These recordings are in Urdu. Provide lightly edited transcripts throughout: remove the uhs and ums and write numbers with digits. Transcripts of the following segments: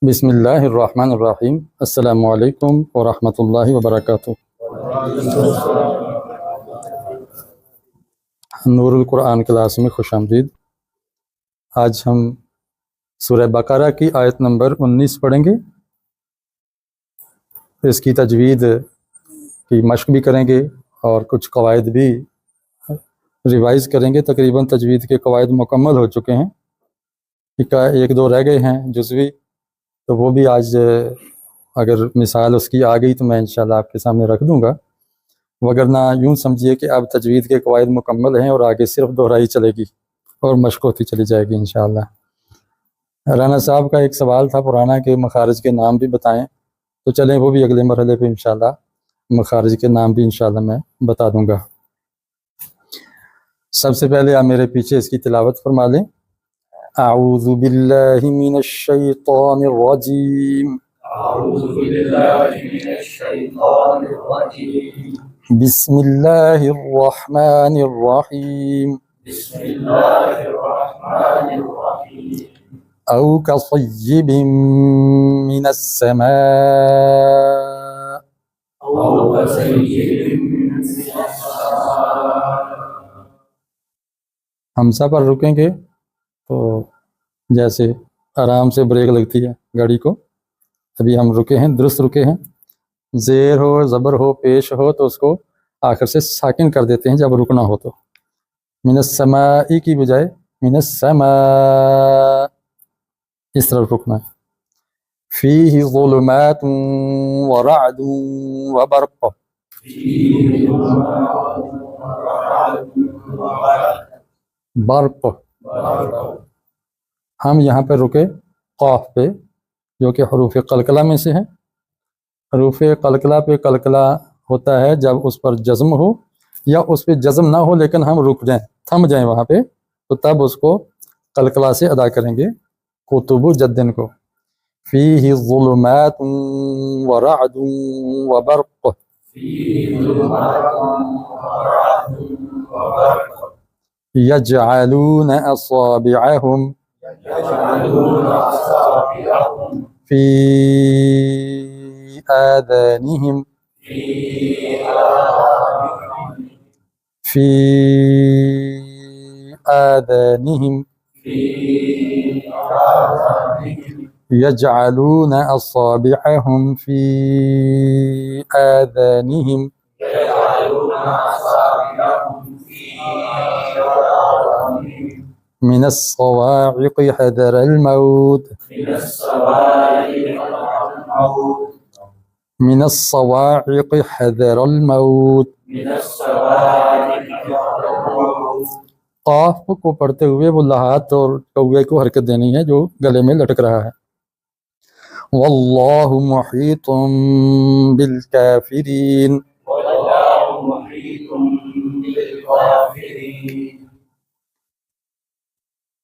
بسم اللہ الرحمن الرحیم۔ السلام علیکم ورحمۃ اللہ وبرکاتہ۔ نور القرآن کلاس میں خوش آمدید۔ آج ہم سورہ بقرہ کی آیت نمبر 19 پڑھیں گے۔ اس کی تجوید کی مشق بھی کریں گے اور کچھ قواعد بھی ریوائز کریں گے۔ تقریباً تجوید کے قواعد مکمل ہو چکے ہیں، ایک دو رہ گئے ہیں جزوی، تو وہ بھی آج اگر مثال اس کی آ گئی تو میں انشاءاللہ آپ کے سامنے رکھ دوں گا، وگرنہ یوں سمجھیے کہ اب تجوید کے قواعد مکمل ہیں اور آگے صرف دہرائی چلے گی اور مشق ہوتی چلی جائے گی انشاءاللہ۔ رانا صاحب کا ایک سوال تھا پرانا کہ مخارج کے نام بھی بتائیں، تو چلیں وہ بھی اگلے مرحلے پہ انشاءاللہ مخارج کے نام بھی انشاءاللہ میں بتا دوں گا۔ سب سے پہلے آپ میرے پیچھے اس کی تلاوت فرما لیں۔ اعوذ باللہ من الشیطان الرجیم، اعوذ باللہ من الشیطان الرجیم، بسم اللہ الرحمن الرحیم، بسم اللہ الرحمن الرحیم، او کصیب من السماء، او کصیب من السماء۔ حمزہ پر رکیں گے تو جیسے آرام سے بریک لگتی ہے گاڑی کو، ابھی ہم رکے ہیں، درست رکے ہیں۔ زیر ہو، زبر ہو، پیش ہو تو اس کو آخر سے ساکن کر دیتے ہیں جب رکنا ہو تو۔ من السماء کی بجائے من السماء اس طرح رکنا ہے۔ فیہ ظلمات ورعد وبرق، فیہ ظلمات ورعد وبرق، برق۔ برق۔ ہم یہاں پہ رکے قاف پہ جو کہ حروف قلقلہ میں سے ہے۔ حروف قلقلہ پہ قلقلہ ہوتا ہے جب اس پر جزم ہو یا اس پہ جزم نہ ہو لیکن ہم رک جائیں، تھم جائیں وہاں پہ، تو تب اس کو قلقلہ سے ادا کریں گے قطب جدن کو۔ فیہ ظلمات ورعد وبرق، فیہ ظلمات ورعد وبرق، یجعلون اصابعہم یجعلون اصابعہم فی آذانہم فی آذانہم فی آذانہم فی آذانہم یجعلون اصابعہم فی آذانہم یجعلون اصابعہم فی آذانہم من الصواعق حذر الموت، من الصواعق الموت، من الصواعق حذر الموت۔ من الصواعق الموت۔ قاف کو پڑھتے ہوئے وہ لہات اور کوے کو حرکت دینی ہے جو گلے میں لٹک رہا ہے۔ واللہ محیط بالکافرین، واللہ محیط بالکافرین۔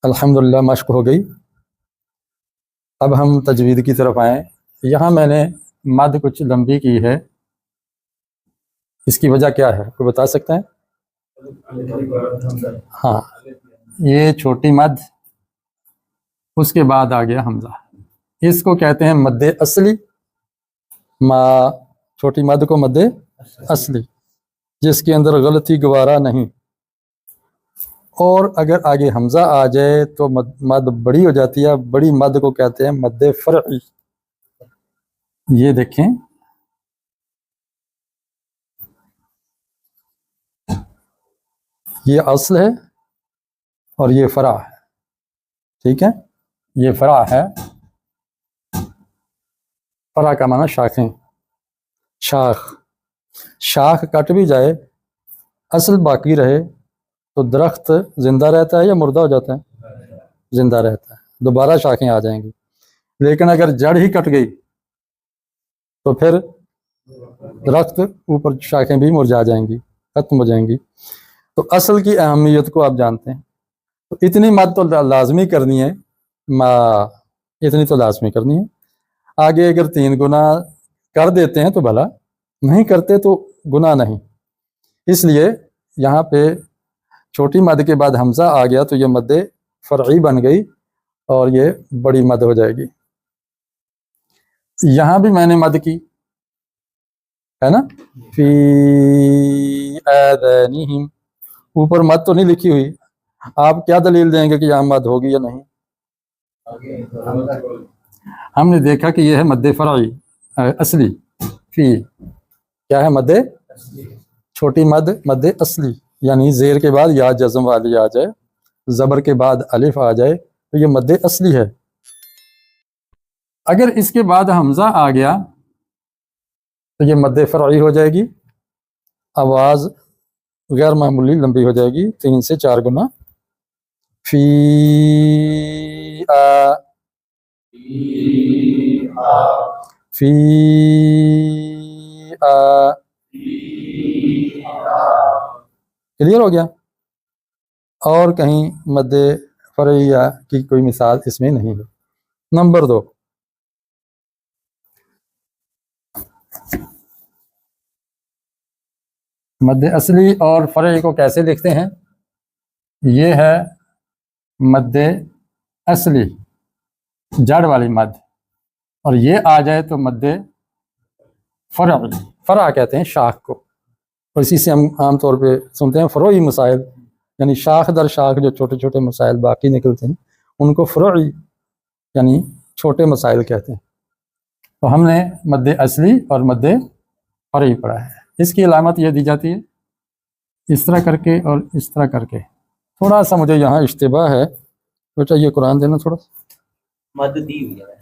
الحمدللہ مشق ہو گئی۔ اب ہم تجوید کی طرف آئیں۔ یہاں میں نے مد کچھ لمبی کی ہے، اس کی وجہ کیا ہے کوئی بتا سکتا ہے؟ ہاں، یہ چھوٹی مد، اس کے بعد آ گیا حمزہ، اس کو کہتے ہیں مد اصلی، چھوٹی مد کو مد اصلی، جس کے اندر غلطی گوارا نہیں۔ اور اگر آگے حمزہ آ جائے تو مد بڑی ہو جاتی ہے، بڑی مد کو کہتے ہیں مد فرعی۔ یہ دیکھیں، یہ اصل ہے اور یہ فرع ہے، ٹھیک ہے؟ یہ فرع ہے، فرع کا معنی شاخیں، شاخ۔ شاخ کٹ بھی جائے اصل باقی رہے تو درخت زندہ رہتا ہے یا مردہ ہو جاتا ہے؟ زندہ رہتا ہے، دوبارہ شاخیں آ جائیں گی۔ لیکن اگر جڑ ہی کٹ گئی تو پھر درخت اوپر شاخیں بھی مرجھا جائیں گی، ختم ہو جائیں گی۔ تو اصل کی اہمیت کو آپ جانتے ہیں، تو اتنی مد تو لازمی کرنی ہے، اتنی تو لازمی کرنی ہے۔ آگے اگر 3 گنا کر دیتے ہیں تو بھلا، نہیں کرتے تو گناہ نہیں۔ اس لیے یہاں پہ چھوٹی مد کے بعد حمزہ آ گیا تو یہ مد فرعی بن گئی اور یہ بڑی مد ہو جائے گی۔ یہاں بھی میں نے مد کی ہے نا، فی آذانہم، اوپر مد تو نہیں لکھی ہوئی، آپ کیا دلیل دیں گے کہ یہاں مد ہوگی یا نہیں؟ ہم نے دیکھا کہ یہ ہے مد فرعی اصلی، فی کیا ہے مد چھوٹی مد، مد اصلی، یعنی زیر کے بعد یا جزم والی آ جائے، زبر کے بعد الف آ جائے تو یہ مد اصلی ہے۔ اگر اس کے بعد حمزہ آ گیا تو یہ مد فرعی ہو جائے گی، آواز غیر معمولی لمبی ہو جائے گی 3 سے 4 گنا، فی آ، فی آ، کلیئر ہو گیا؟ اور کہیں مد فرعیہ کی کوئی مثال اس میں نہیں ہے۔ نمبر 2، مد اصلی اور فرعی کو کیسے لکھتے ہیں؟ یہ ہے مد اصلی جڑ والی مد، اور یہ آ جائے تو مد فرعی، فرع کہتے ہیں شاخ کو، اور اسی سے ہم عام طور پہ سنتے ہیں فروعی مسائل، یعنی شاخ در شاخ جو چھوٹے چھوٹے مسائل باقی نکلتے ہیں ان کو فروعی یعنی چھوٹے مسائل کہتے ہیں۔ تو ہم نے مد اصلی اور مد فرعی پڑھا ہے۔ اس کی علامت یہ دی جاتی ہے اس طرح کر کے اور اس طرح کر کے۔ تھوڑا سا مجھے یہاں اشتباہ ہے، بیٹا یہ قرآن دینا تھوڑا سا۔ مد دی ہوئی ہے۔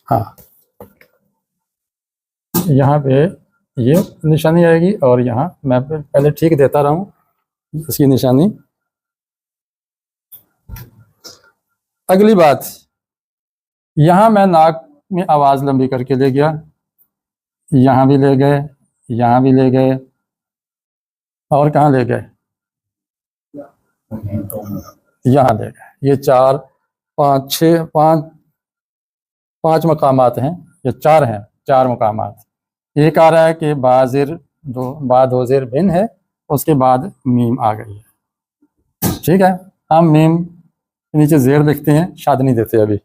ہاں یہاں پہ یہ نشانی آئے گی، اور یہاں میں پہلے ٹھیک دیتا رہا ہوں اس کی نشانی۔ اگلی بات، یہاں میں ناک میں آواز لمبی کر کے لے گیا، یہاں بھی لے گئے، یہاں بھی لے گئے، اور کہاں لے گئے؟ یہاں لے گئے۔ یہ 4 5 6 5 مقامات ہیں، یہ 4 ہیں، 4 مقامات۔ ایک آ رہا ہے کہ بازر بعد وزیر بن ہے، اس کے بعد میم آ گئی ہے، ٹھیک ہے، ہم میم نیچے زیر لکھتے ہیں، شاد نہیں دیتے ابھی۔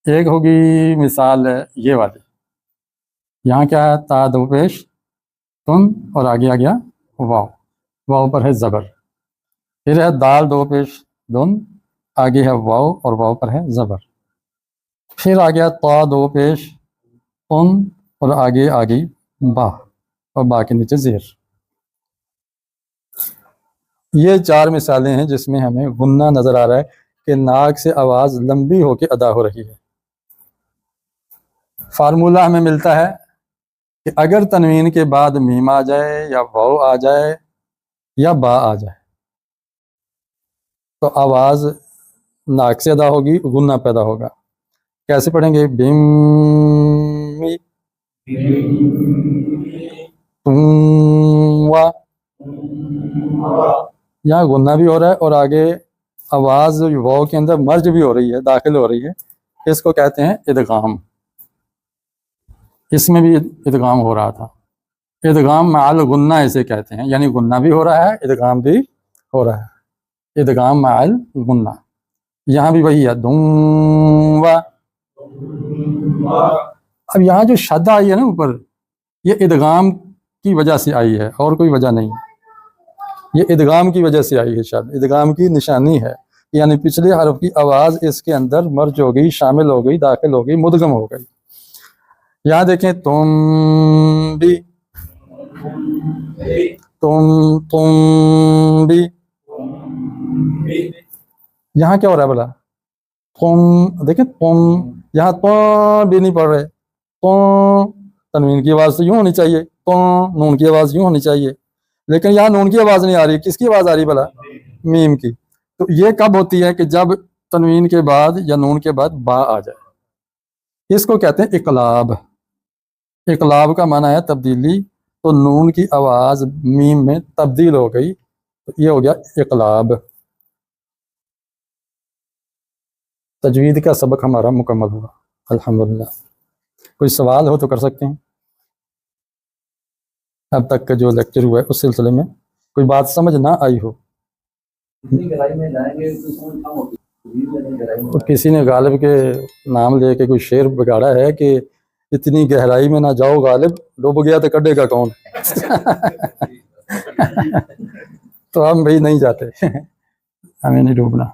ایک ہوگی مثال یہ والی، یہاں کیا ہے؟ تا دو پیش تن، اور آگے آ گیا واو، واو پر ہے زبر۔ پھر ہے دال دو پیش دن، آگے ہے واو اور واو پر ہے زبر۔ پھر آ گیا تا دو پیش تن، اور آگے آ گئی با، اور با کے نیچے زیر۔ یہ 4 مثالیں ہیں جس میں ہمیں غنہ نظر آ رہا ہے کہ ناک سے آواز لمبی ہو کے ادا ہو رہی ہے۔ فارمولہ ہمیں ملتا ہے کہ اگر تنوین کے بعد میم آ جائے یا واو آ جائے یا با آ جائے تو آواز ناک سے ادا ہوگی، غنہ پیدا ہوگا۔ کیسے پڑھیں گے؟ بم وا، یہاں غنہ بھی ہو رہا ہے اور آگے آواز واو کے اندر مرج بھی ہو رہی ہے، داخل ہو رہی ہے، اس کو کہتے ہیں ادغام۔ اس میں بھی ادغام ہو رہا تھا، ادغام مع الغنہ اسے کہتے ہیں، یعنی غنہ بھی ہو رہا ہے، ادغام بھی ہو رہا ہے، ادغام مع الغنہ۔ یہاں بھی وہی ہے، دم وا۔ اب یہاں جو شد آئی ہے نا اوپر، یہ ادغام کی وجہ سے آئی ہے اور کوئی وجہ نہیں، یہ ادغام کی وجہ سے آئی ہے شد، ادغام کی نشانی ہے، یعنی پچھلے حرف کی آواز اس کے اندر مرج ہو گئی، شامل ہو گئی، داخل ہو گئی، مدغم ہو گئی۔ یہاں دیکھیں تم بھی، تم بھی، یہاں کیا ہو رہا ہے بلا؟ تم، دیکھیں تم، یہاں تو بھی نہیں پڑھ رہے، تو تنوین کی آواز تو یوں ہونی چاہیے، تو نون کی آواز یوں ہونی چاہیے، لیکن یہاں نون کی آواز نہیں آ رہی، کس کی آواز آ رہی بلا؟ میم کی۔ تو یہ کب ہوتی ہے؟ کہ جب تنوین کے بعد یا نون کے بعد با آ جائے، اس کو کہتے ہیں اقلاب۔ اقلاب کا معنی ہے تبدیلی، تو نون کی آواز میم میں تبدیل ہو گئی، تو یہ ہو گیا اقلاب۔ تجوید کا سبق ہمارا مکمل ہوا الحمدللہ۔ کوئی سوال ہو تو کر سکتے ہیں، اب تک کا جو لیکچر ہوا ہے اس سلسلے میں کوئی بات سمجھ نہ آئی ہو۔ گہرائی میں جائیں گے تو سمجھ کم ہوگی۔ تو کسی نے غالب کے نام لے کے کوئی شعر بگاڑا ہے کہ اتنی گہرائی میں نہ جاؤ غالب، ڈوب گیا تو کڈے گا کون؟ تو ہم بھائی نہیں جاتے، ہمیں نہیں ڈوبنا۔